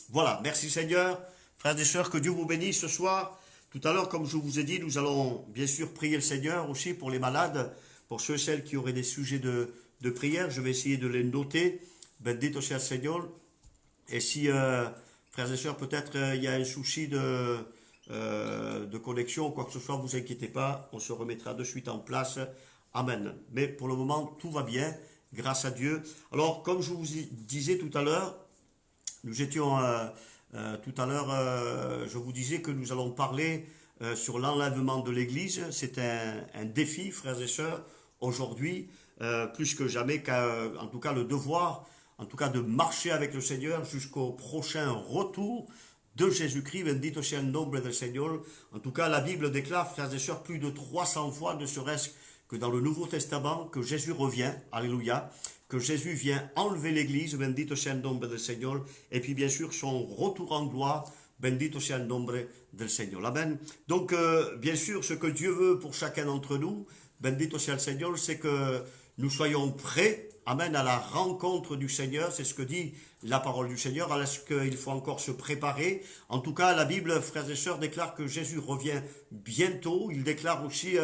Voilà, merci Seigneur. Frères et sœurs, que Dieu vous bénisse ce soir. Tout à l'heure, comme je vous ai dit, nous allons bien sûr prier le Seigneur aussi pour les malades, pour ceux et celles qui auraient des sujets de prière. Je vais essayer de les noter. Bendito sea el Señor. Et si, frères et sœurs, peut-être il y a un souci de connexion ou quoi que ce soit, vous inquiétez pas, on se remettra de suite en place. Amen. Mais pour le moment, tout va bien, grâce à Dieu. Alors, comme je vous disais tout à l'heure, nous étions tout à l'heure, je vous disais que nous allons parler sur l'enlèvement de l'Église. C'est un défi, frères et sœurs, aujourd'hui, plus que jamais, en tout cas le devoir, en tout cas de marcher avec le Seigneur jusqu'au prochain retour de Jésus-Christ. Bendito sea el nombre del Señor. En tout cas, la Bible déclare, frères et sœurs, plus de 300 fois, ne serait-ce que dans le Nouveau Testament, que Jésus revient. Alléluia. Que Jésus vient enlever l'Église, bendito sea el nombre del Señor, et puis bien sûr son retour en gloire, bendito sea el nombre del Señor. Amen. Donc, bien sûr, ce que Dieu veut pour chacun d'entre nous, bendito sea el Señor, c'est que nous soyons prêts, amen, à la rencontre du Seigneur. C'est ce que dit la parole du Seigneur. Est-ce qu'il faut encore se préparer? En tout cas, la Bible, frères et sœurs, déclare que Jésus revient bientôt. Il déclare aussi,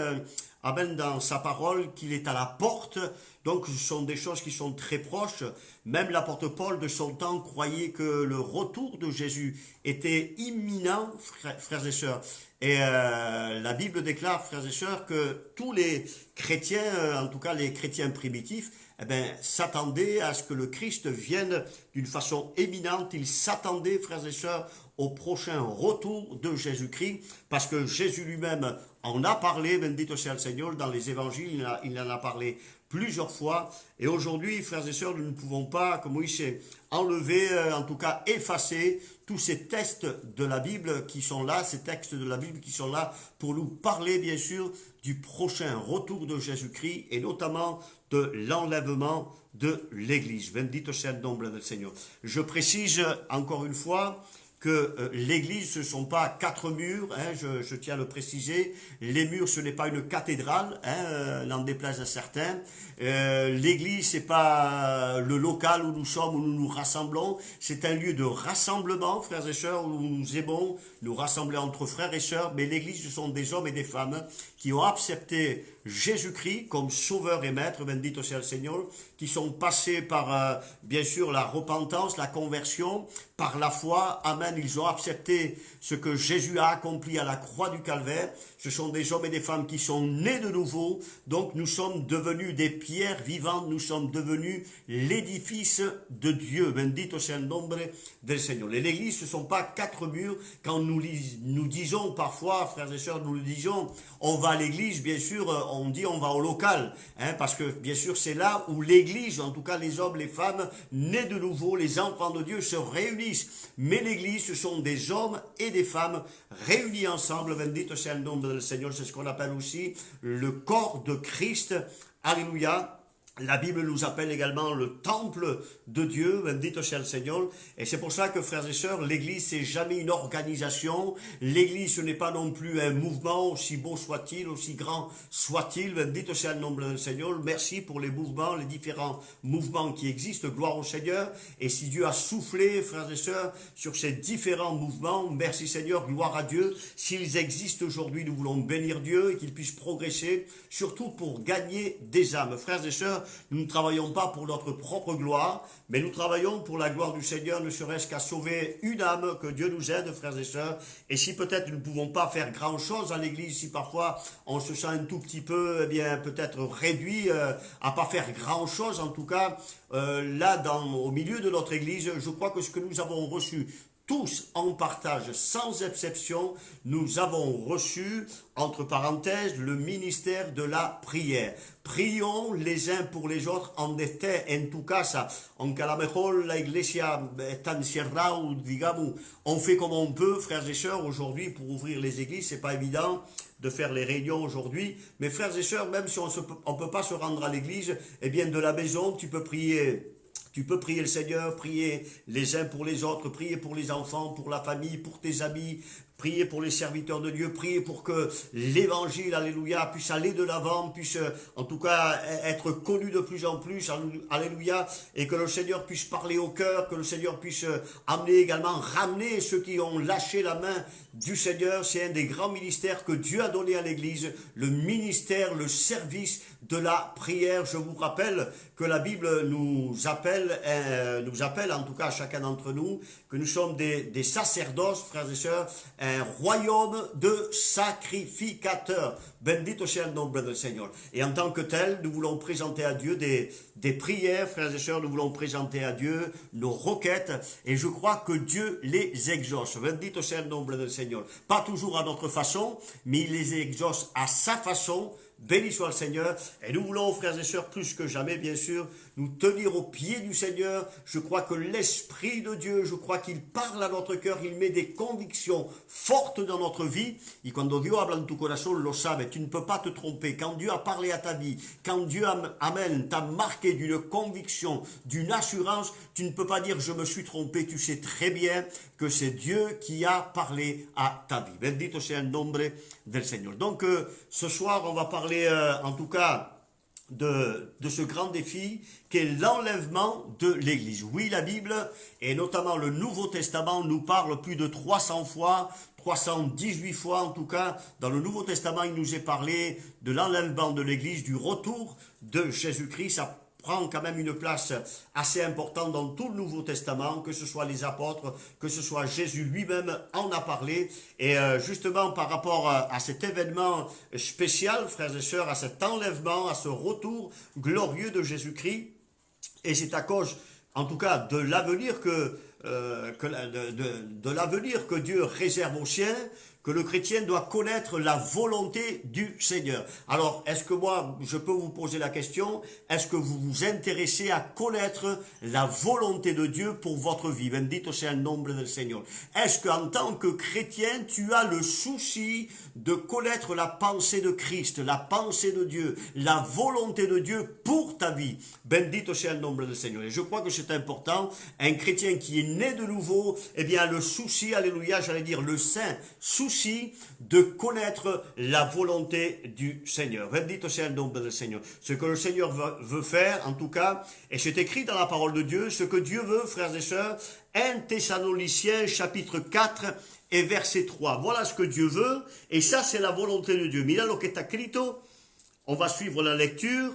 amen, dans sa parole qu'il est à la porte. Donc, ce sont des choses qui sont très proches. Même l'apôtre Paul de son temps croyait que le retour de Jésus était imminent, frères et sœurs. Et la Bible déclare, frères et sœurs, que tous les chrétiens, en tout cas les chrétiens primitifs, eh ben, s'attendaient à ce que le Christ vienne d'une façon éminente. Ils s'attendaient, frères et sœurs, au prochain retour de Jésus-Christ, parce que Jésus lui-même en a parlé, bendito sea el Señor, dans les évangiles, il en a parlé plusieurs fois. Et aujourd'hui, frères et sœurs, nous ne pouvons pas, comme il s'est enlevé, en tout cas effacer tous ces textes de la Bible qui sont là, ces textes de la Bible qui sont là pour nous parler, bien sûr, du prochain retour de Jésus-Christ et notamment de l'enlèvement de l'Église. Bendito sea el nombre del Señor. Je précise encore une fois que l'église, ce ne sont pas quatre murs, hein, je tiens à le préciser. Les murs, ce n'est pas une cathédrale, hein, n'en déplaise à certains. L'église, c'est pas le local où nous sommes, où nous nous rassemblons. C'est un lieu de rassemblement, frères et sœurs, où nous aimons nous rassembler entre frères et sœurs. Mais l'église, ce sont des hommes et des femmes qui ont accepté Jésus-Christ comme sauveur et maître, bendito sea el Señor, qui sont passés par, bien sûr, la repentance, la conversion, par la foi. Amen. Ils ont accepté ce que Jésus a accompli à la croix du Calvaire. Ce sont des hommes et des femmes qui sont nés de nouveau. Donc nous sommes devenus des pierres vivantes. Nous sommes devenus l'édifice de Dieu. Bendito sea el nombre del Señor. L'église, ce ne sont pas quatre murs. Quand nous disons parfois, frères et sœurs, nous le disons, on va à l'église, bien sûr, on dit on va au local. Hein, parce que bien sûr, c'est là où l'église, en tout cas les hommes, les femmes, nés de nouveau, les enfants de Dieu se réunissent. Mais l'église, ce sont des hommes et des femmes réunis ensemble. Bendito sea el nombre del Señor. C'est ce qu'on appelle aussi le corps de Christ. Alléluia. La Bible nous appelle également le temple de Dieu, bendito sea el Señor. Et c'est pour ça que, frères et sœurs, l'église, c'est jamais une organisation. L'église, ce n'est pas non plus un mouvement, aussi beau soit-il, aussi grand soit-il. Bendito sea el nombre del Señor. Merci pour les mouvements, les différents mouvements qui existent. Gloire au Seigneur. Et si Dieu a soufflé, frères et sœurs, sur ces différents mouvements, merci Seigneur, gloire à Dieu. S'ils existent aujourd'hui, nous voulons bénir Dieu et qu'ils puissent progresser, surtout pour gagner des âmes. Frères et sœurs, nous ne travaillons pas pour notre propre gloire, mais nous travaillons pour la gloire du Seigneur, ne serait-ce qu'à sauver une âme, que Dieu nous aide, frères et sœurs. Et si peut-être nous ne pouvons pas faire grand-chose à l'église, si parfois on se sent un tout petit peu, eh bien, peut-être réduit à pas faire grand-chose, en tout cas, là, au milieu de notre église, je crois que ce que nous avons reçu, tous en partage, sans exception, nous avons reçu, entre parenthèses, le ministère de la prière. Prions les uns pour les autres en tu casa, aunque a lo mejor la iglesia está encerrada, digamos, on fait comme on peut, frères et sœurs, aujourd'hui, pour ouvrir les églises, c'est pas évident de faire les réunions aujourd'hui, mais frères et sœurs, même si on ne peut pas se rendre à l'église, eh bien, de la maison, tu peux prier. Tu peux prier le Seigneur, prier les uns pour les autres, prier pour les enfants, pour la famille, pour tes amis, priez pour les serviteurs de Dieu, priez pour que l'évangile, alléluia, puisse aller de l'avant, puisse en tout cas être connu de plus en plus, alléluia, et que le Seigneur puisse parler au cœur, que le Seigneur puisse amener également, ramener ceux qui ont lâché la main du Seigneur. C'est un des grands ministères que Dieu a donné à l'Église, le ministère, le service de la prière. Je vous rappelle que la Bible nous appelle en tout cas chacun d'entre nous, que nous sommes des sacerdoces, frères et sœurs, un royaume de sacrificateurs. Bendito sea el nombre del Seigneur. Et en tant que tel, nous voulons présenter à Dieu des prières, frères et sœurs, nous voulons présenter à Dieu nos requêtes, et je crois que Dieu les exauce. Bendito sea el nombre del Seigneur. Pas toujours à notre façon, mais il les exauce à sa façon. Béni soit le Seigneur. Et nous voulons, frères et sœurs, plus que jamais, bien sûr, nous tenir au pied du Seigneur. Je crois que l'Esprit de Dieu, je crois qu'il parle à notre cœur, il met des convictions fortes dans notre vie. Y cuando Dios habla en tu corazón, lo sabe. Tu ne peux pas te tromper. Quand Dieu a parlé à ta vie, quand Dieu, amen, t'a marqué d'une conviction, d'une assurance, tu ne peux pas dire je me suis trompé. Tu sais très bien que c'est Dieu qui a parlé à ta vie. Bendito sea el nombre del Seigneur. Donc, ce soir, on va parler en tout cas de ce grand défi qu'est l'enlèvement de l'Église. Oui, la Bible, et notamment le Nouveau Testament, nous parle plus de 300 fois, 318 fois en tout cas, dans le Nouveau Testament, il nous est parlé de l'enlèvement de l'Église, du retour de Jésus-Christ. Ça prend quand même une place assez importante dans tout le Nouveau Testament, que ce soit les apôtres, que ce soit Jésus lui-même en a parlé. Et justement par rapport à cet événement spécial, frères et sœurs, à cet enlèvement, à ce retour glorieux de Jésus-Christ, et c'est à cause, en tout cas, de l'avenir de l'avenir que Dieu réserve aux siens, que le chrétien doit connaître la volonté du Seigneur. Alors, est-ce que moi, je peux vous poser la question, est-ce que vous vous intéressez à connaître la volonté de Dieu pour votre vie? Bendito sea el nombre del Seigneur. Est-ce qu'en tant que chrétien, tu as le souci de connaître la pensée de Christ, la pensée de Dieu, la volonté de Dieu pour ta vie? Bendito sea el nombre del Seigneur. Et je crois que c'est important. Un chrétien qui est né de nouveau, eh bien, le souci, alléluia, j'allais dire le saint souci de connaître la volonté du Seigneur. Bendito sea el nombre del Seigneur. Ce que le Seigneur veut faire, en tout cas, et c'est écrit dans la parole de Dieu, ce que Dieu veut, frères et sœurs, 1 Thessaloniciens chapitre 4 et verset 3. Voilà ce que Dieu veut, et ça c'est la volonté de Dieu. Mira lo que está escrito, on va suivre la lecture.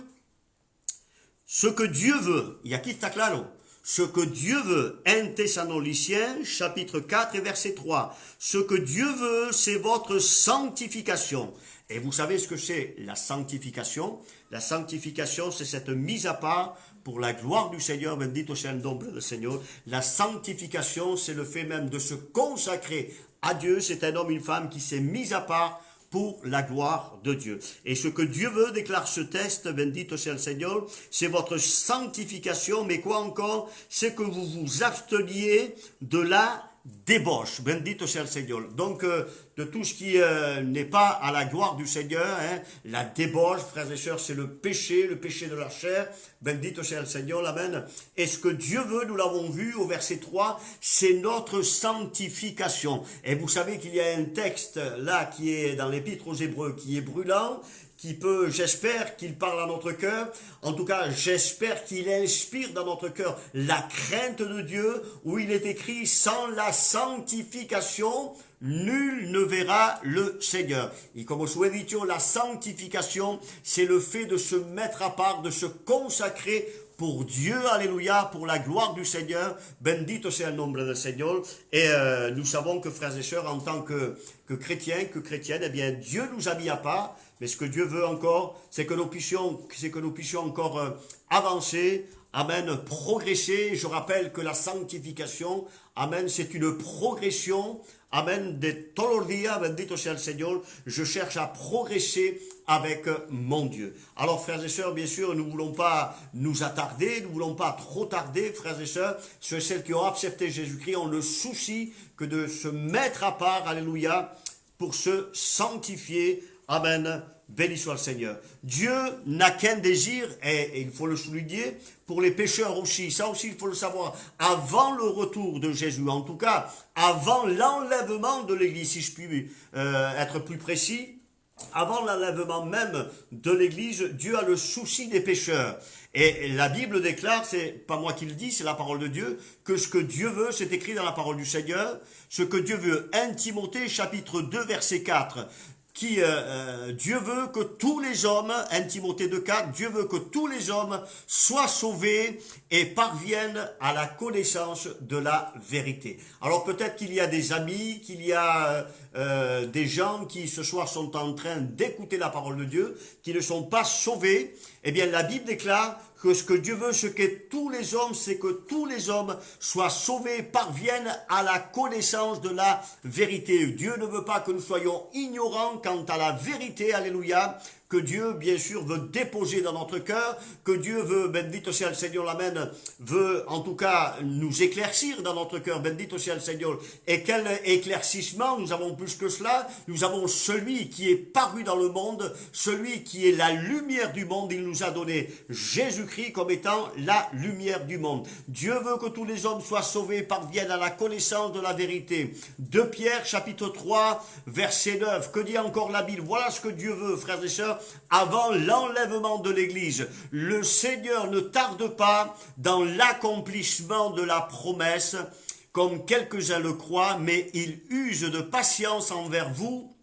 Ce que Dieu veut, y aquí está claro. Ce que Dieu veut, 1 Thessaloniciens, chapitre 4 et verset 3. Ce que Dieu veut, c'est votre sanctification. Et vous savez ce que c'est la sanctification? La sanctification, c'est cette mise à part pour la gloire du Seigneur. Bendito sea el nombre del Seigneur. La sanctification, c'est le fait même de se consacrer à Dieu. C'est un homme, une femme qui s'est mis à part pour la gloire de Dieu. Et ce que Dieu veut, déclare ce texte, bendito sea el Seigneur, c'est votre sanctification, mais quoi encore? C'est que vous vous absteniez de la débauche. Bendito sea el Seigneur. Donc, de tout ce qui n'est pas à la gloire du Seigneur, hein, la débauche, frères et sœurs, c'est le péché de la chair. Bendito sea el Seigneur, amen. Et ce que Dieu veut, nous l'avons vu au verset 3, c'est notre sanctification. Et vous savez qu'il y a un texte là qui est dans l'Épître aux Hébreux, qui est brûlant, qui peut, j'espère qu'il parle à notre cœur. En tout cas, j'espère qu'il inspire dans notre cœur la crainte de Dieu, où il est écrit, sans la sanctification, nul ne verra le Seigneur. Et comme je vous ai dit, la sanctification, c'est le fait de se mettre à part, de se consacrer pour Dieu, alléluia, pour la gloire du Seigneur. Bendito sea el nombre del Seigneur. Et nous savons que, frères et sœurs, en tant que chrétiens, que chrétiennes, eh bien, Dieu nous a mis à part. Mais ce que Dieu veut encore, c'est que nous puissions encore avancer, amen, progresser. Je rappelle que la sanctification, amen, c'est une progression, amen, de todos los días, bendito sea el Seigneur. Je cherche à progresser avec mon Dieu. Alors, frères et sœurs, bien sûr, nous ne voulons pas nous attarder, nous ne voulons pas trop tarder, frères et sœurs. Ceux et celles qui ont accepté Jésus-Christ ont le souci que de se mettre à part, alléluia, pour se sanctifier, amen, Béni soit le Seigneur. Dieu n'a qu'un désir, et il faut le souligner, pour les pécheurs aussi. Ça aussi, il faut le savoir. Avant le retour de Jésus, en tout cas, avant l'enlèvement de l'Église, si je puis être plus précis, avant l'enlèvement même de l'Église, Dieu a le souci des pécheurs. Et la Bible déclare, c'est pas moi qui le dis, c'est la parole de Dieu, que ce que Dieu veut, c'est écrit dans la parole du Seigneur, ce que Dieu veut, 1 Timothée chapitre 2 verset 4, Dieu veut que tous les hommes, 1 Timothée 2,4, Dieu veut que tous les hommes soient sauvés et parviennent à la connaissance de la vérité. Alors peut-être qu'il y a des amis, qu'il y a des gens qui ce soir sont en train d'écouter la parole de Dieu, qui ne sont pas sauvés. Eh bien la Bible déclare que ce que Dieu veut, ce qu'est tous les hommes, c'est que tous les hommes soient sauvés, parviennent à la connaissance de la vérité. Dieu ne veut pas que nous soyons ignorants quant à la vérité, alléluia, que Dieu, bien sûr, veut déposer dans notre cœur, que Dieu veut, bendito sea le Seigneur, l'Amen, veut en tout cas nous éclaircir dans notre cœur, bendito sea le Seigneur. Et quel éclaircissement, nous avons plus que cela, nous avons celui qui est paru dans le monde, celui qui est la lumière du monde, il nous a donné Jésus-Christ comme étant la lumière du monde. Dieu veut que tous les hommes soient sauvés, parviennent à la connaissance de la vérité. 2 Pierre, chapitre 3, verset 9, que dit encore la Bible? Voilà ce que Dieu veut, frères et sœurs, avant l'enlèvement de l'Église. Le Seigneur ne tarde pas dans l'accomplissement de la promesse, comme quelques-uns le croient, mais il use de patience envers vous,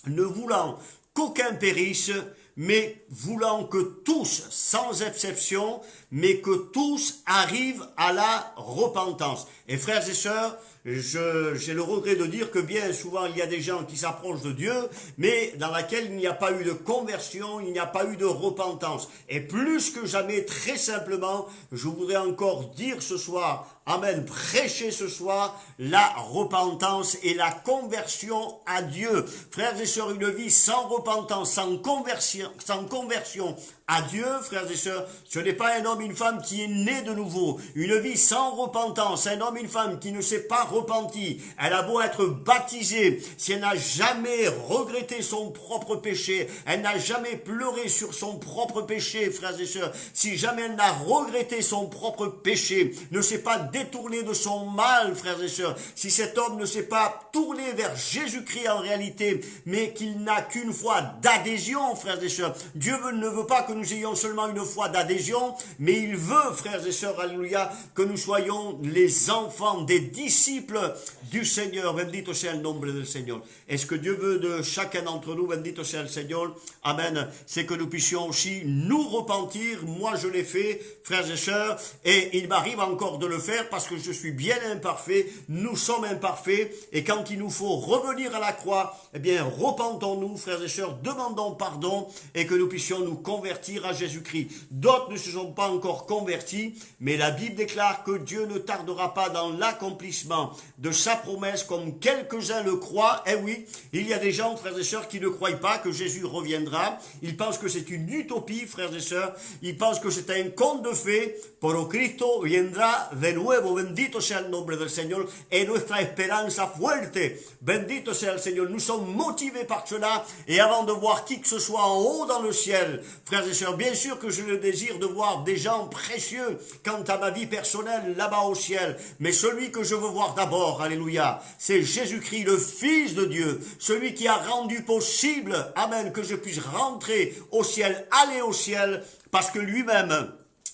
ne voulant qu'aucun périsse, mais voulant que tous, sans exception, mais que tous arrivent à la repentance. Et frères et sœurs, j'ai le regret de dire que bien souvent il y a des gens qui s'approchent de Dieu, mais dans laquelle il n'y a pas eu de conversion, il n'y a pas eu de repentance. Et plus que jamais, très simplement, je voudrais encore dire ce soir, amen, prêcher ce soir la repentance et la conversion à Dieu. Frères et sœurs, une vie sans repentance, sans conversion à Dieu, frères et sœurs, ce n'est pas un homme, une femme qui est né de nouveau. Une vie sans repentance, un homme, une femme qui ne s'est pas repenti. Elle a beau être baptisée, si elle n'a jamais regretté son propre péché, elle n'a jamais pleuré sur son propre péché, frères et sœurs, si jamais elle n'a regretté son propre péché, ne s'est pas détourné de son mal, frères et sœurs, si cet homme ne s'est pas tourné vers Jésus-Christ en réalité, mais qu'il n'a qu'une foi d'adhésion, frères et sœurs, Dieu ne veut pas que nous ayons seulement une foi d'adhésion, mais il veut, frères et sœurs, alléluia, que nous soyons les enfants des disciples du Seigneur. Bendito sea el nombre del Seigneur. Et ce que Dieu veut de chacun d'entre nous, bendito sea el Seigneur, amen, c'est que nous puissions aussi nous repentir. Moi, je l'ai fait, frères et sœurs, et il m'arrive encore de le faire parce que je suis bien imparfait, nous sommes imparfaits, et quand il nous faut revenir à la croix, eh bien, repentons-nous, frères et sœurs, demandons pardon, et que nous puissions nous convertir à Jésus-Christ. D'autres ne se sont pas encore convertis, mais la Bible déclare que Dieu ne tardera pas dans l'accomplissement de sa promesse, comme quelques-uns le croient. Eh oui, il y a des gens, frères et sœurs, qui ne croient pas que Jésus reviendra. Ils pensent que c'est une utopie, frères et sœurs. Ils pensent que c'est un conte de fées. Pero Cristo vendrá de nuevo. Bendito sea el nombre del Señor. Et nuestra esperanza fuerte. Bendito sea el Señor. Nous sommes motivés par cela. Et avant de voir qui que ce soit en haut dans le ciel, frères et sœurs, bien sûr que j'ai le désir de voir des gens précieux quant à ma vie personnelle là-bas au ciel. Mais celui que je veux voir d'abord, alléluia, c'est Jésus-Christ, le Fils de Dieu. Celui qui a rendu possible, amen, que je puisse rentrer au ciel, aller au ciel, parce que lui-même,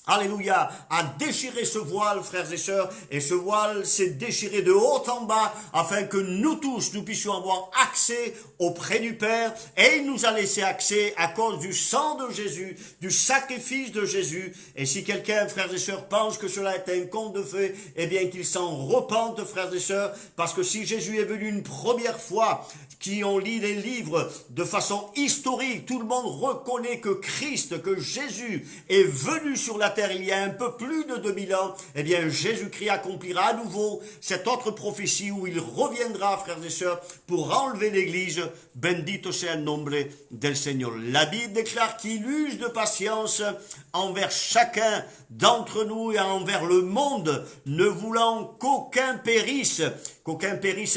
alléluia, a déchiré ce voile, frères et sœurs, et ce voile s'est déchiré de haut en bas, afin que nous tous, nous puissions avoir accès auprès du Père, et il nous a laissé accès à cause du sang de Jésus, du sacrifice de Jésus. Et si quelqu'un, frères et sœurs, pense que cela est un conte de fées, eh bien qu'il s'en repente, frères et sœurs, parce que si Jésus est venu une première fois, qui ont lu les livres de façon historique, tout le monde reconnaît que Christ, que Jésus est venu sur la terre il y a un peu plus de 2000 ans, eh bien Jésus-Christ accomplira à nouveau cette autre prophétie où il reviendra, frères et sœurs, pour enlever l'Église. Bendito sea el nombre del Seigneur. La Bible déclare qu'il use de patience envers chacun d'entre nous et envers le monde, ne voulant qu'aucun périsse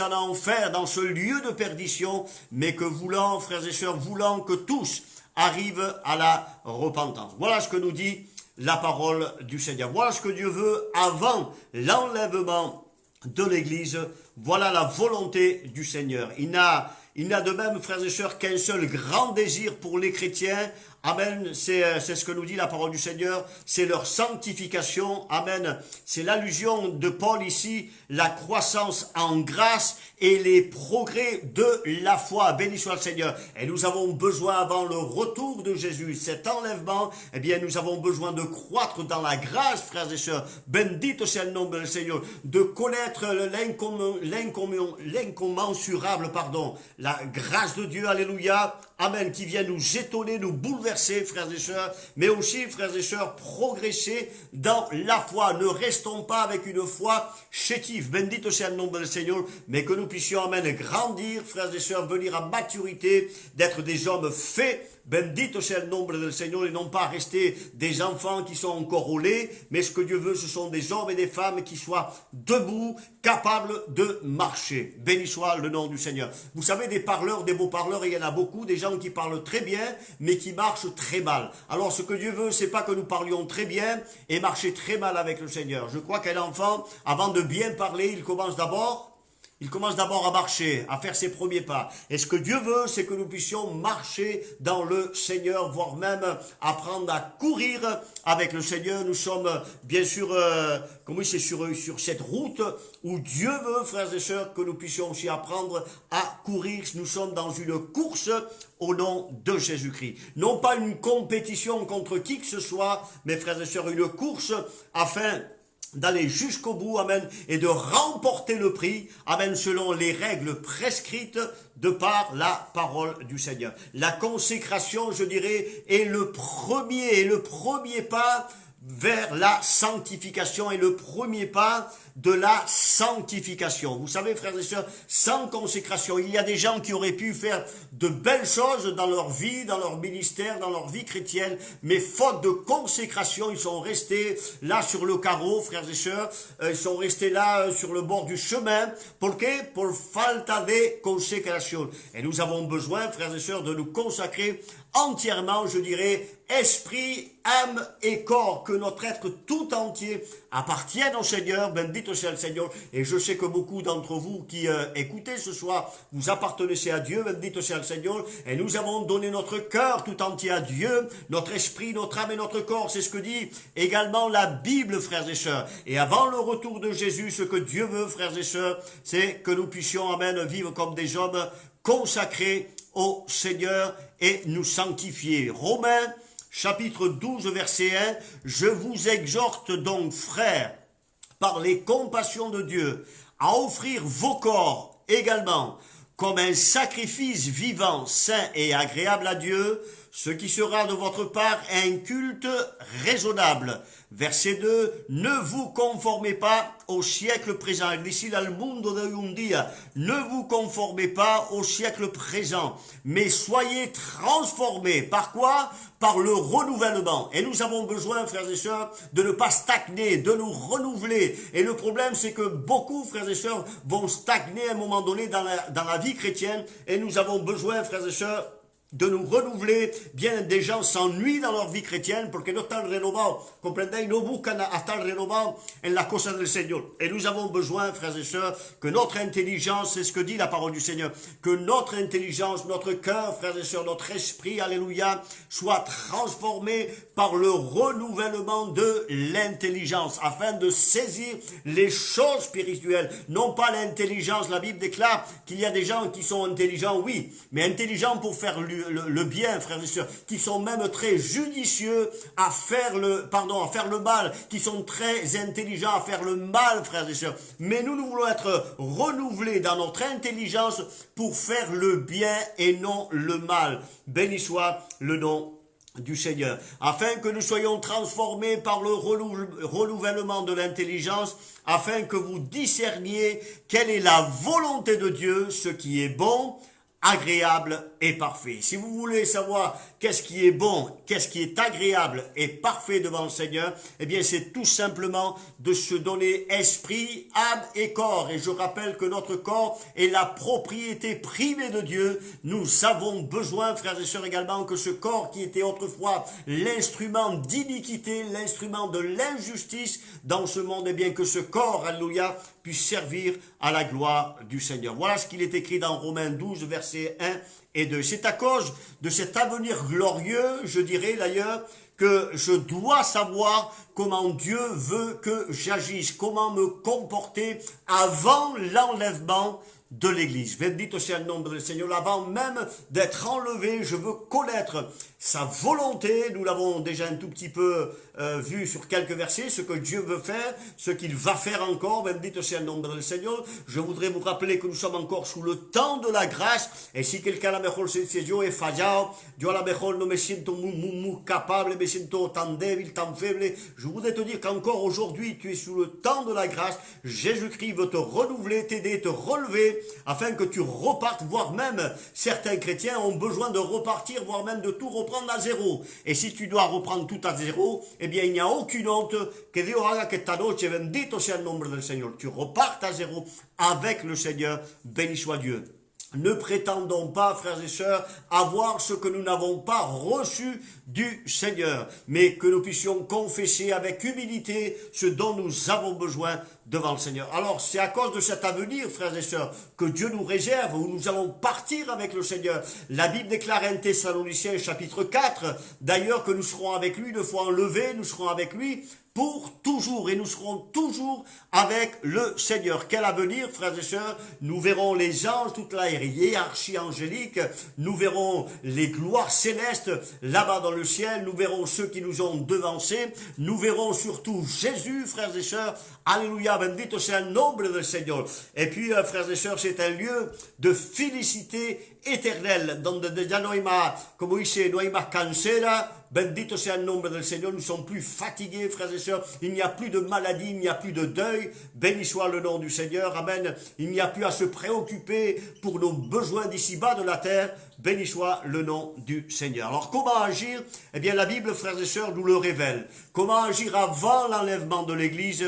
en enfer, dans ce lieu de perdition, mais que voulant, frères et sœurs, voulant que tous arrivent à la repentance. Voilà ce que nous dit la parole du Seigneur. Voilà ce que Dieu veut avant l'enlèvement de l'Église. Voilà la volonté du Seigneur. Il n'a de même, frères et sœurs, qu'un seul grand désir pour les chrétiens. Amen. C'est ce que nous dit la parole du Seigneur. C'est leur sanctification. Amen. C'est l'allusion de Paul ici, la croissance en grâce et les progrès de la foi. Béni soit le Seigneur. Et nous avons besoin, avant le retour de Jésus, cet enlèvement, eh bien, nous avons besoin de croître dans la grâce, frères et sœurs. Bendito sea el nombre del Seigneur. De connaître l'incommensurable, la grâce de Dieu, alléluia, amen, qui vient nous étonner, nous bouleverser, frères et sœurs, mais aussi, frères et sœurs, progresser dans la foi. Ne restons pas avec une foi chétive, bendito sea el nombre del Seigneur, mais que nous puissions, amen, grandir, frères et sœurs, venir à maturité, d'être des hommes faits. Bendito sea el nombre del Seigneur, et non pas rester des enfants qui sont encore au lait, mais ce que Dieu veut, ce sont des hommes et des femmes qui soient debout, capables de marcher. Béni soit le nom du Seigneur. Vous savez, des parleurs, des beaux parleurs, il y en a beaucoup, des gens qui parlent très bien, mais qui marchent très mal. Alors, ce que Dieu veut, c'est pas que nous parlions très bien et marcher très mal avec le Seigneur. Je crois qu'un enfant, avant de bien parler, il commence d'abord à marcher, à faire ses premiers pas. Et ce que Dieu veut, c'est que nous puissions marcher dans le Seigneur, voire même apprendre à courir avec le Seigneur. Nous sommes bien sûr, c'est sur cette route où Dieu veut, frères et sœurs, que nous puissions aussi apprendre à courir. Nous sommes dans une course au nom de Jésus-Christ. Non pas une compétition contre qui que ce soit, mais frères et sœurs, une course afin d'aller jusqu'au bout, amen, et de remporter le prix, amen, selon les règles prescrites de par la parole du Seigneur. La consécration, je dirais, est le premier pas vers la sanctification, et le premier pas de la sanctification. Vous savez, frères et sœurs, sans consécration, il y a des gens qui auraient pu faire de belles choses dans leur vie, dans leur ministère, dans leur vie chrétienne, mais faute de consécration, ils sont restés là sur le carreau, frères et sœurs, ils sont restés là sur le bord du chemin. Pourquoi? Por falta de consecración. Et nous avons besoin, frères et sœurs, de nous consacrer entièrement, je dirais, esprit, âme et corps, que notre être tout entier appartienne au Seigneur. Bendito sea le Seigneur. Et je sais que beaucoup d'entre vous qui écoutez ce soir, vous appartenez à Dieu, bendito sea le Seigneur, et nous avons donné notre cœur tout entier à Dieu, notre esprit, notre âme et notre corps. C'est ce que dit également la Bible, frères et sœurs. Et avant le retour de Jésus, ce que Dieu veut, frères et sœurs, c'est que nous puissions, amen, vivre comme des hommes consacrés au Seigneur et nous sanctifier. Romains, chapitre 12, verset 1, « Je vous exhorte donc, frères, par les compassions de Dieu, à offrir vos corps également comme un sacrifice vivant, saint et agréable à Dieu, ce qui sera de votre part un culte raisonnable. » Verset 2, « Ne vous conformez pas au siècle présent. » D'ici là, le mundo de un dia. Ne vous conformez pas au siècle présent, mais soyez transformés. Par quoi? Par le renouvellement. Et nous avons besoin, frères et sœurs, de ne pas stagner, de nous renouveler. Et le problème, c'est que beaucoup, frères et sœurs, vont stagner à un moment donné dans la vie chrétienne. Et nous avons besoin, frères et sœurs, de nous renouveler. Bien des gens s'ennuient dans leur vie chrétienne porque no están renovados, comprendez, no buscan a estar renovados en la cosa del Seigneur. Et nous avons besoin, frères et sœurs, que notre intelligence, c'est ce que dit la parole du Seigneur, que notre intelligence, notre cœur, frères et sœurs, notre esprit, alléluia, soit transformé par le renouvellement de l'intelligence, afin de saisir les choses spirituelles, non pas l'intelligence. La Bible déclare qu'il y a des gens qui sont intelligents, oui, mais intelligents pour faire le bien, frères et sœurs, qui sont même très judicieux à faire le mal, qui sont très intelligents à faire le mal, frères et sœurs. Mais nous voulons être renouvelés dans notre intelligence pour faire le bien et non le mal. Béni soit le nom du Seigneur, afin que nous soyons transformés par le renouvellement de l'intelligence, afin que vous discerniez quelle est la volonté de Dieu, ce qui est bon, agréable et parfait. Si vous voulez savoir qu'est-ce qui est bon, qu'est-ce qui est agréable et parfait devant le Seigneur? Eh bien, c'est tout simplement de se donner esprit, âme et corps. Et je rappelle que notre corps est la propriété privée de Dieu. Nous avons besoin, frères et sœurs, également que ce corps qui était autrefois l'instrument d'iniquité, l'instrument de l'injustice dans ce monde, eh bien que ce corps, alléluia, puisse servir à la gloire du Seigneur. Voilà ce qu'il est écrit dans Romains 12, versets 1 et 2. C'est à cause de cet avenir glorieux, je dirais d'ailleurs, que je dois savoir comment Dieu veut que j'agisse, comment me comporter avant l'enlèvement de l'Église. Bendito sea le nom du Seigneur. Avant même d'être enlevé, je veux connaître sa volonté. Nous l'avons déjà un tout petit peu vu sur quelques versets, ce que Dieu veut faire, ce qu'il va faire encore. Bendito sea le nom du Seigneur. Je voudrais vous rappeler que nous sommes encore sous le temps de la grâce. Et si quelqu'un a la mejor se dice yo he fallado, yo a la mejor no me siento muy capable, me siento tan débil, tan faible. Je voudrais te dire qu'encore aujourd'hui, tu es sous le temps de la grâce. Jésus-Christ veut te renouveler, t'aider, te relever, afin que tu repartes, voire même certains chrétiens ont besoin de repartir, voire même de tout reprendre à zéro. Et si tu dois reprendre tout à zéro, eh bien il n'y a aucune honte que Dieu haga que esta noche, bendito sea el nombre del Seigneur, tu repartes à zéro avec le Seigneur, béni soit Dieu. Ne prétendons pas, frères et sœurs, avoir ce que nous n'avons pas reçu du Seigneur, mais que nous puissions confesser avec humilité ce dont nous avons besoin devant le Seigneur. Alors, c'est à cause de cet avenir, frères et sœurs, que Dieu nous réserve, où nous allons partir avec le Seigneur. La Bible déclare en Thessaloniciens, chapitre 4, d'ailleurs que nous serons avec lui, une fois enlevés, nous serons avec lui pour toujours, et nous serons toujours avec le Seigneur. Quel avenir, frères et sœurs? Nous verrons les anges, toute la hiérarchie angélique, nous verrons les gloires célestes là-bas dans le ciel, nous verrons ceux qui nous ont devancés, nous verrons surtout Jésus, frères et sœurs. Alléluia, bendito sea el nombre del Seigneur. Et puis, frères et sœurs, c'est un lieu de félicité éternelle, donde ya no hay más, como dice, no hay más cansera. Bendito sea el nombre del Seigneur. Nous ne sommes plus fatigués, frères et sœurs. Il n'y a plus de maladie, il n'y a plus de deuil. Béni soit le nom du Seigneur. Amen. Il n'y a plus à se préoccuper pour nos besoins d'ici-bas de la terre. Béni soit le nom du Seigneur. Alors, comment agir? Eh bien, la Bible, frères et sœurs, nous le révèle. Comment agir avant l'enlèvement de l'Église?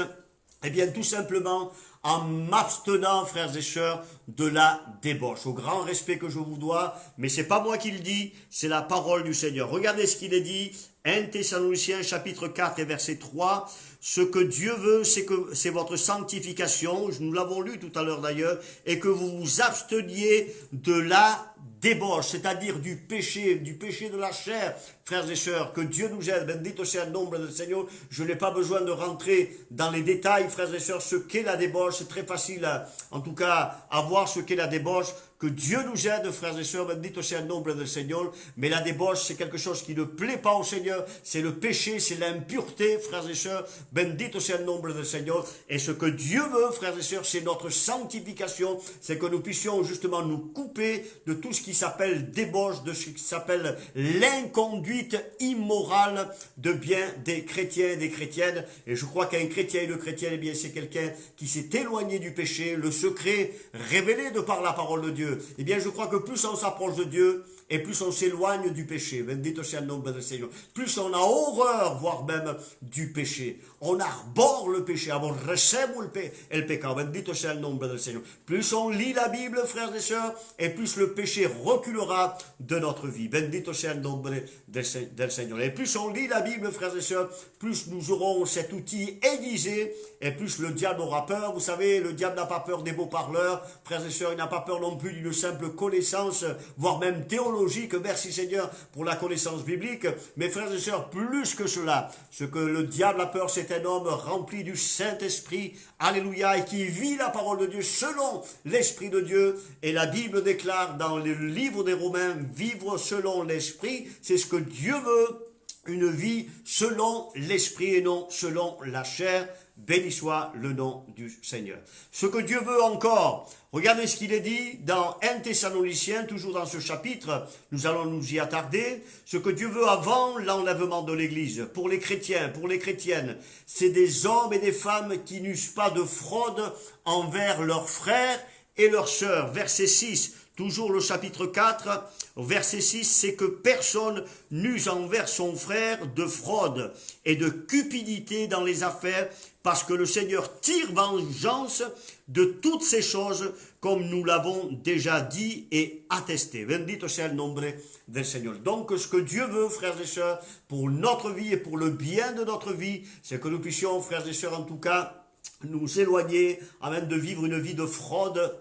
Eh bien, tout simplement en m'abstenant, frères et sœurs, de la débauche. Au grand respect que je vous dois, mais c'est pas moi qui le dis, c'est la parole du Seigneur. Regardez ce qu'il est dit, 1 Thessaloniciens chapitre 4 et verset 3. Ce que Dieu veut, c'est votre sanctification, nous l'avons lu tout à l'heure d'ailleurs, et que vous vous absteniez de la débauche, c'est-à-dire du péché de la chair, frères et sœurs, que Dieu nous aide. Bendito sea le nombre del Seigneur. Je n'ai pas besoin de rentrer dans les détails, frères et sœurs, ce qu'est la débauche. C'est très facile, en tout cas, à voir ce qu'est la débauche. Que Dieu nous aide, frères et sœurs, bendito sea el nombre del Seigneur. Mais la débauche, c'est quelque chose qui ne plaît pas au Seigneur. C'est le péché, c'est l'impureté, frères et sœurs. Bendito sea el nombre del Seigneur. Et ce que Dieu veut, frères et sœurs, c'est notre sanctification. C'est que nous puissions justement nous couper de tout ce qui s'appelle débauche, de ce qui s'appelle l'inconduite immorale de bien des chrétiens et des chrétiennes. Et je crois qu'un chrétien et une chrétienne, eh bien, c'est quelqu'un qui s'est éloigné du péché, le secret révélé de par la parole de Dieu. Eh bien, je crois que plus on s'approche de Dieu, et plus on s'éloigne du péché. Bendito sea el nombre del Seigneur. Plus on a horreur, voire même, du péché. On arbore le péché. Aborrecemos el pecado. Bendito sea el nombre del Seigneur. Plus on lit la Bible, frères et sœurs, et plus le péché reculera de notre vie. Bendito sea el nombre del Seigneur. Et plus on lit la Bible, frères et sœurs, plus nous aurons cet outil aiguisé, et plus le diable aura peur. Vous savez, le diable n'a pas peur des beaux parleurs. Frères et sœurs, il n'a pas peur non plus d'une simple connaissance, voire même théologique. Merci Seigneur pour la connaissance biblique. Mais frères et sœurs, plus que cela, ce que le diable a peur, c'est un homme rempli du Saint-Esprit, alléluia, et qui vit la parole de Dieu selon l'Esprit de Dieu. Et la Bible déclare dans le livre des Romains, vivre selon l'Esprit, c'est ce que Dieu veut, une vie selon l'Esprit et non selon la chair. Béni soit le nom du Seigneur. Ce que Dieu veut encore, regardez ce qu'il est dit dans 1 Thessaloniciens, toujours dans ce chapitre, nous allons nous y attarder. Ce que Dieu veut avant l'enlèvement de l'Église, pour les chrétiens, pour les chrétiennes, c'est des hommes et des femmes qui n'eussent pas de fraude envers leurs frères et leurs sœurs. Verset 6. toujours le chapitre 4, verset 6, c'est que personne n'use envers son frère de fraude et de cupidité dans les affaires, parce que le Seigneur tire vengeance de toutes ces choses, comme nous l'avons déjà dit et attesté. Bendito sea el nombre del Seigneur. Donc, ce que Dieu veut, frères et sœurs, pour notre vie et pour le bien de notre vie, c'est que nous puissions, frères et sœurs, en tout cas, nous éloigner, afin de vivre une vie de fraude.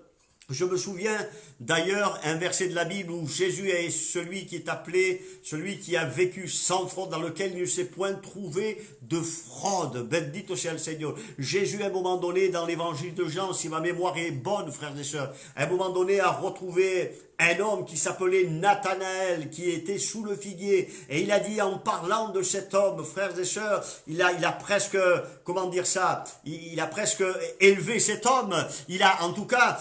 Je me souviens d'ailleurs un verset de la Bible où Jésus est celui qui est appelé, celui qui a vécu sans fraude, dans lequel il ne s'est point trouvé de fraude. Bendito sea le Seigneur. Jésus, à un moment donné, dans l'évangile de Jean, si ma mémoire est bonne, frères et sœurs, à un moment donné a retrouvé un homme qui s'appelait Nathanaël, qui était sous le figuier, et il a dit, en parlant de cet homme, frères et sœurs, il a presque, comment dire ça, il a presque élevé cet homme, en tout cas,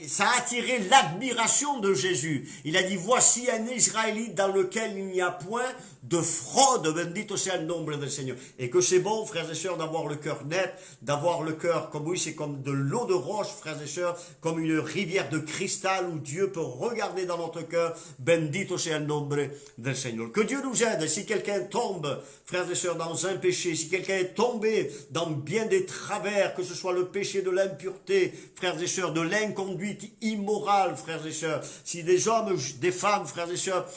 ça a attiré l'admiration de Jésus. Il a dit, voici un Israélite dans lequel il n'y a point de fraude, bendito sea le nombre del Seigneur. Et que c'est bon, frères et sœurs, d'avoir le cœur net, d'avoir le cœur, comme oui, c'est comme de l'eau de roche, frères et sœurs, comme une rivière de cristal où Dieu peut regarder dans notre cœur, bendito sea el nombre del Seigneur. Que Dieu nous aide. Si quelqu'un tombe, frères et sœurs, dans un péché, si quelqu'un est tombé dans bien des travers, que ce soit le péché de l'impureté, frères et sœurs, de l'inconduite immorale, frères et sœurs, si des hommes, des femmes, frères et sœurs,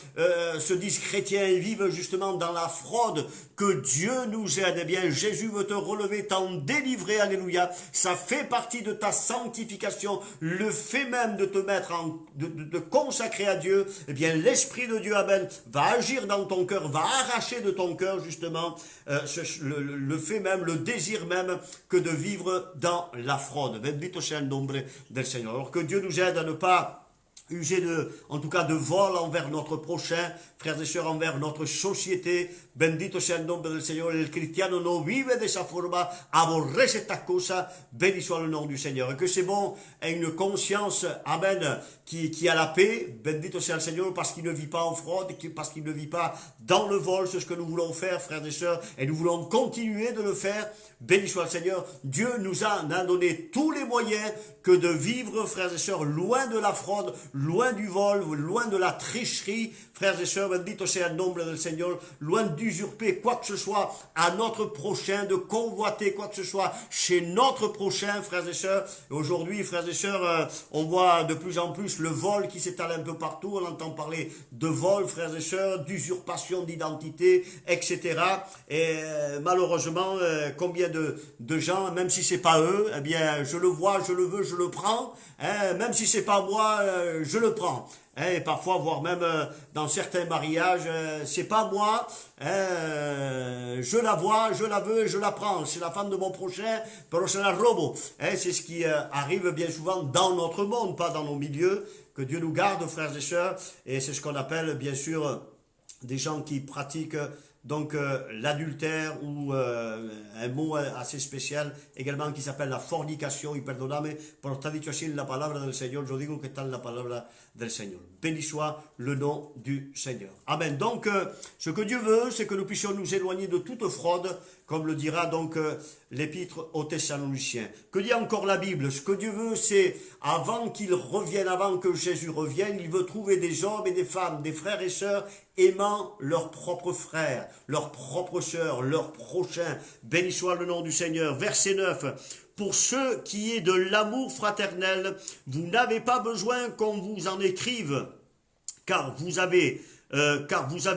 se disent chrétiens et vivent justement dans la fraude, que Dieu nous aide. Eh bien, Jésus veut te relever, t'en délivrer, alléluia. Ça fait partie de ta sanctification, le fait même de te mettre de consacrer à Dieu. Eh bien, l'Esprit de Dieu, amen, va agir dans ton cœur, va arracher de ton cœur, justement, le fait même, le désir même, que de vivre dans la fraude. Bendito sea el nombre del Seigneur. Alors que Dieu nous aide à ne pas user en tout cas de vol envers notre prochain, frères et sœurs, envers notre société. Bendito sea el nombre del Señor. El cristiano no vive de esa forma, aborrece estas cosas. Béni soit le nom du Seigneur. Et que c'est bon, et une conscience, amen, qui a la paix. Bendito sea el Señor, parce qu'il ne vit pas en fraude, parce qu'il ne vit pas dans le vol. C'est ce que nous voulons faire, frères et sœurs, et nous voulons continuer de le faire. Béni soit le Seigneur. Dieu nous a donné tous les moyens que de vivre, frères et sœurs, loin de la fraude, loin du vol, loin de la tricherie, frères et sœurs, bendito sea el nombre del Seigneur, loin d'usurper quoi que ce soit à notre prochain, de convoiter quoi que ce soit chez notre prochain, frères et sœurs. Et aujourd'hui, frères et sœurs, on voit de plus en plus le vol qui s'étale un peu partout, on entend parler de vol, frères et sœurs, d'usurpation d'identité, etc. Et malheureusement, combien de gens, même si c'est pas eux, eh bien, je le vois, je le veux, je le prends, hein, même si c'est pas moi, je le prends. Hein, et parfois, voire même dans certains mariages, c'est pas moi, je la vois, je la veux et je la prends. C'est la femme de mon prochain, pero se la robo. Hein, c'est ce qui arrive bien souvent dans notre monde, pas dans nos milieux. Que Dieu nous garde, frères et sœurs. Et c'est ce qu'on appelle, bien sûr, des gens qui pratiquent donc l'adultère, ou un mot assez spécial également qui s'appelle la fornication. Y perdoname por estar dicho así en la palabra del Señor, yo digo que está en la palabra del Señor. Béni soit le nom du Seigneur. Amen. Donc ce que Dieu veut, c'est que nous puissions nous éloigner de toute fraude, comme le dira donc l'épître aux Thessaloniciens. Que dit encore la Bible? Ce que Dieu veut, c'est avant qu'il revienne, avant que Jésus revienne, il veut trouver des hommes et des femmes, des frères et sœurs aimant leurs propres frères, leurs propres sœurs, leurs prochains. Béni soit le nom du Seigneur. Verset 9. Pour ce qui est de l'amour fraternel, vous n'avez pas besoin qu'on vous en écrive, car vous avez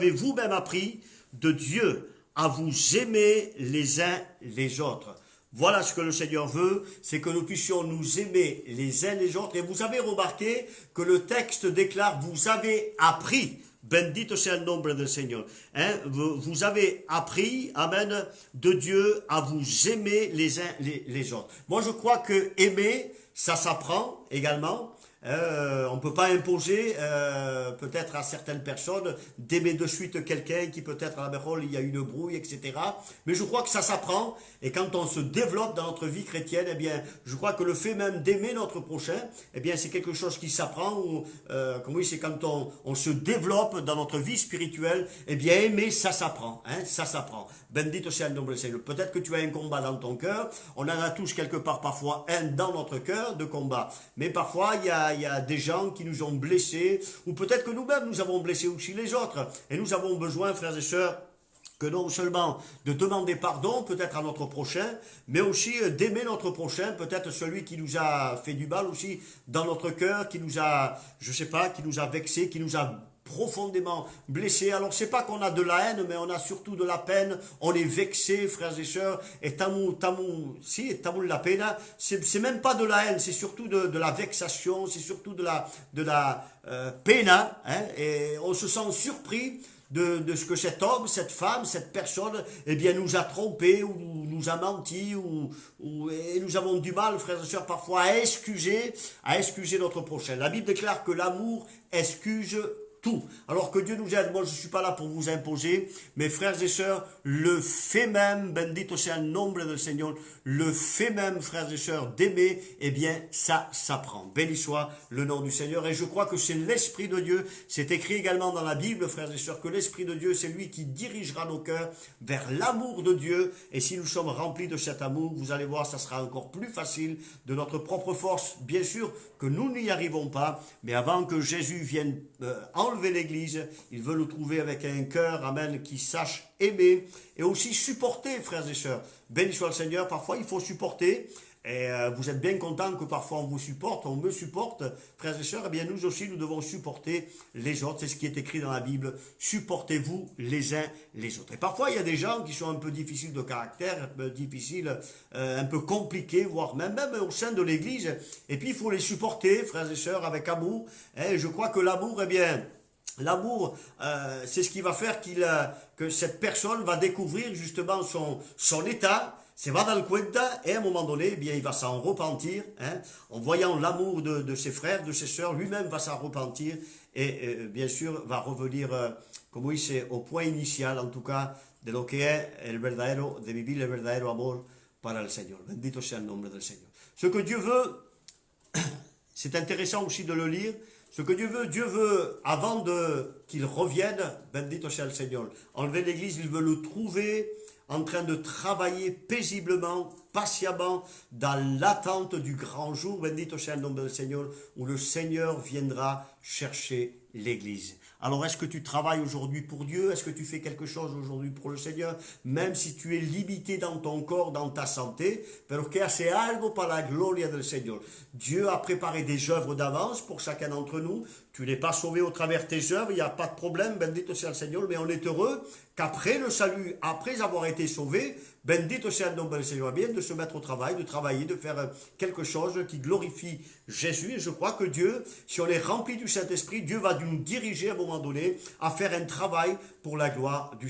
vous-même appris de Dieu à vous aimer les uns les autres. Voilà ce que le Seigneur veut, c'est que nous puissions nous aimer les uns les autres. Et vous avez remarqué que le texte déclare, vous avez appris. Bendito sea el nombre del Seigneur. Hein? Vous avez appris, amen, de Dieu à vous aimer les uns les autres. Moi, je crois que aimer, ça s'apprend également. On ne peut pas imposer peut-être à certaines personnes d'aimer de suite quelqu'un qui peut-être à la mérole il y a une brouille, etc. Mais je crois que ça s'apprend, et quand on se développe dans notre vie chrétienne, eh bien, je crois que le fait même d'aimer notre prochain, eh bien, c'est quelque chose qui s'apprend, ou comme oui, c'est quand on se développe dans notre vie spirituelle, eh bien, aimer, ça s'apprend, hein, ça s'apprend. Bendito sea el nombre del Seigneur. Peut-être que tu as un combat dans ton cœur, on en a tous quelque part parfois un dans notre cœur de combat, mais parfois il y a y a des gens qui nous ont blessés, ou peut-être que nous-mêmes nous avons blessé aussi les autres. Et nous avons besoin, frères et sœurs, que non seulement de demander pardon peut-être à notre prochain, mais aussi d'aimer notre prochain, peut-être celui qui nous a fait du mal aussi dans notre cœur, qui nous a, je sais pas, qui nous a vexés, qui nous a profondément blessés. Alors c'est pas qu'on a de la haine, mais on a surtout de la peine, on est vexé, frères et sœurs, et tamou la peine, c'est même pas de la haine, c'est surtout de la vexation, c'est surtout de la peine, hein, et on se sent surpris de ce que cet homme, cette femme, cette personne, eh bien, nous a trompés, ou nous a menti, et nous avons du mal, frères et sœurs, parfois à excuser notre prochain. La Bible déclare que l'amour excuse tout. Alors que Dieu nous aide. Moi, je ne suis pas là pour vous imposer, mais frères et sœurs, le fait même, bendito sea el nombre del Señor, le fait même, frères et sœurs, d'aimer, eh bien, ça s'apprend. Béni soit le nom du Seigneur. Et je crois que c'est l'Esprit de Dieu. C'est écrit également dans la Bible, frères et sœurs, que l'Esprit de Dieu, c'est lui qui dirigera nos cœurs vers l'amour de Dieu. Et si nous sommes remplis de cet amour, vous allez voir, ça sera encore plus facile de notre propre force. Bien sûr que nous n'y arrivons pas, mais avant que Jésus vienne enlever l'Église, il veut nous trouver avec un cœur, amen, qui sache aimer et aussi supporter, frères et sœurs. Béni soit le Seigneur, parfois il faut supporter, et vous êtes bien contents que parfois on vous supporte, on me supporte, frères et sœurs, et bien nous aussi nous devons supporter les autres, c'est ce qui est écrit dans la Bible, supportez-vous les uns les autres. Et parfois il y a des gens qui sont un peu difficiles de caractère, un peu difficiles, un peu compliqués, voire même au sein de l'Église, et puis il faut les supporter, frères et sœurs, avec amour, et je crois que l'amour, eh bien, l'amour, c'est ce qui va faire que cette personne va découvrir justement son état, se va dar cuenta, et à un moment donné, eh bien, il va s'en repentir, hein, en voyant l'amour de ses frères, de ses sœurs, lui-même va s'en repentir, et bien sûr va revenir, comme oui, c'est au point initial, en tout cas, de lo que est de vivir el verdadero amor para el Señor. Bendito sea el nombre del Señor. Ce que Dieu veut, c'est intéressant aussi de le lire. Ce que Dieu veut, avant qu'il revienne, bendito sea el Señor, enlever l'Église, il veut le trouver en train de travailler paisiblement, patiemment, dans l'attente du grand jour, bendito sea el nombre del Señor, où le Seigneur viendra chercher l'Église. Alors, est-ce que tu travailles aujourd'hui pour Dieu? Est-ce que tu fais quelque chose aujourd'hui pour le Seigneur? Même si tu es limité dans ton corps, dans ta santé, pero que hace algo para la gloria del Señor. Dieu a préparé des œuvres d'avance pour chacun d'entre nous. Tu n'es pas sauvé au travers de tes œuvres, il n'y a pas de problème, bendito sea el Señor, mais on est heureux qu'après le salut, après avoir été sauvé, bendito sea el nombre del Señor, bien de se mettre au travail, de travailler, de faire quelque chose qui glorifie Jésus. Et je crois que Dieu, si on est rempli du Saint-Esprit, Dieu va nous diriger à un moment donné à faire un travail pour la gloire du Seigneur.